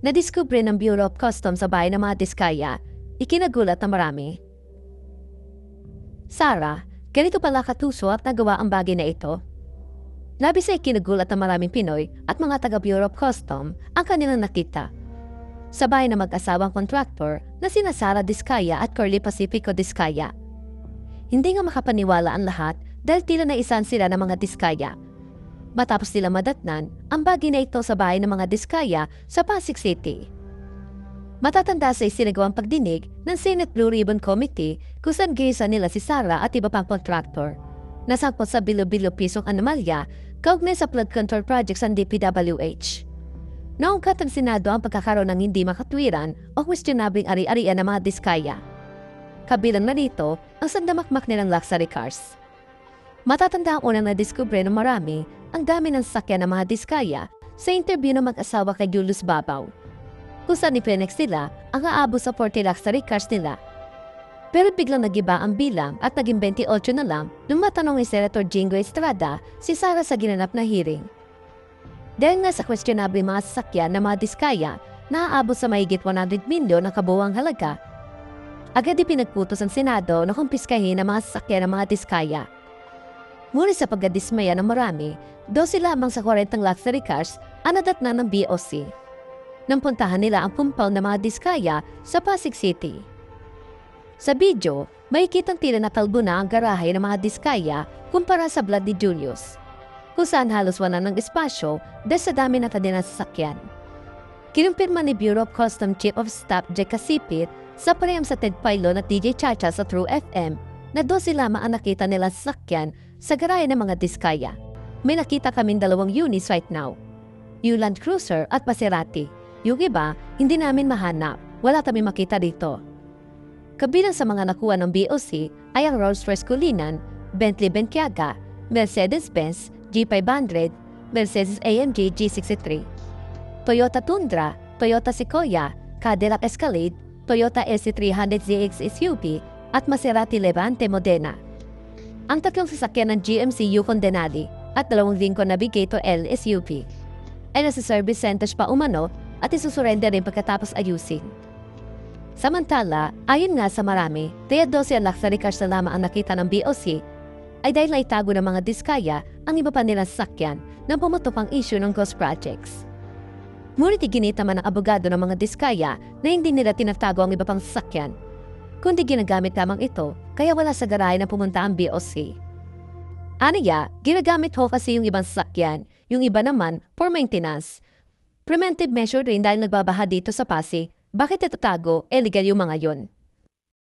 Nadiskubre ng Bureau of Customs sa bayan ng mga Diskaya, ikinagulat na marami. Sarah, ganito pala katuso at nagawa ang bagay na ito? Labis ay ikinagulat ng maraming Pinoy at mga taga-Bureau of Customs ang kanilang nakita. Sa bayan ng mag-asawang kontraktor na sina Sarah Diskaya at Curly Pacifico Diskaya. Hindi nga makapaniwala ang lahat dahil tila naisan sila ng mga Diskaya. Matapos nila madatnan ang bagay na ito sa bahay ng mga Diskaya sa Pasig City. Matatanda sa isinagawang pagdinig ng Senate Blue Ribbon Committee kung saan gisa nila si Sarah at iba pang kontraktor. Nasangkot sa bilo-bilo pisong anomalya kaugnay sa flood control projects ng DPWH. Naungkat ng Senado ang pagkakaroon ng hindi makatwiran o questionabling ari-arian ng mga Diskaya. Kabilang na dito ang sandamakmak nilang luxury cars. Matatanda ang unang nadiskubre ng marami ang dami ng sasakyan ng mga Diskaya sa interview ng mag-asawa kay Julius Babaw, kung saan ipinex nila ang aabot sa 40 luxury cars nila. Pero biglang nagiba ang bilang at naging 28 na lang nung matanong ni Senator Jingo Estrada si Sarah sa ginanap na hearing. Dahil nga sa questionable mga sasakyan ng mga Diskaya na aabot sa mahigit 100 milyon ang kabuuang halaga, agad ipinagputos ang Senado na kumpiskahin ang mga sasakyan ng mga Diskaya. Ngunit sa pagkadismaya ng marami, 12 lamang sa 40 luxury cars ang nadatnan ng BOC. Nang puntahan nila ang compound ng mga Diskaya sa Pasig City. Sa video, makikitang tila natalbo na ang garahe ng mga Diskaya kumpara sa blood ni Julius, kung saan halos wala ng espasyo dahil sa dami na ng sasakyan. Kinumpirma ni Bureau of Customs Chief of Staff Jack Casipit sa pareham sa Ted Pailon at DJ Chacha sa True FM na 12 lamang ang nakita nila sasakyan sa garahe ng mga Diskaya. May nakita kaming 2 units right now. Yung Land Cruiser at Maserati. Yung iba, hindi namin mahanap. Wala kami makita dito. Kabilang sa mga nakuha ng BOC ay ang Rolls-Royce Cullinan, Bentley Bentayga, Mercedes-Benz G500, Mercedes-AMG G63, Toyota Tundra, Toyota Sequoia, Cadillac Escalade, Toyota SC300ZX SUV at Maserati Levante Modena. Ang 3 sasakyan ng GMC Yukon Denali at 2 Lincoln Navigator L SUV ay nasa service centers pa umano at isusurrender rin pagkatapos ayusin. Samantala, ayon nga sa marami, 12 ang luxury cars na lamang ang nakita ng BOC ay dahil naitago ng mga Diskaya ang iba pa nilang sasakyan na pumutok ang issue ng ghost projects. Ngunit iginita man ng abogado ng mga Diskaya na hindi nila tinatago ang iba pang sasakyan, kundi ginagamit lamang ito kaya wala sa garahe na pumunta ang BOC. Aniya, ginagamit ho kasi yung ibang sasakyan, yung iba naman for maintenance. Preventive measure rin dahil nagbabaha dito sa Pasig. Bakit itatago? Illegal yung mga yon.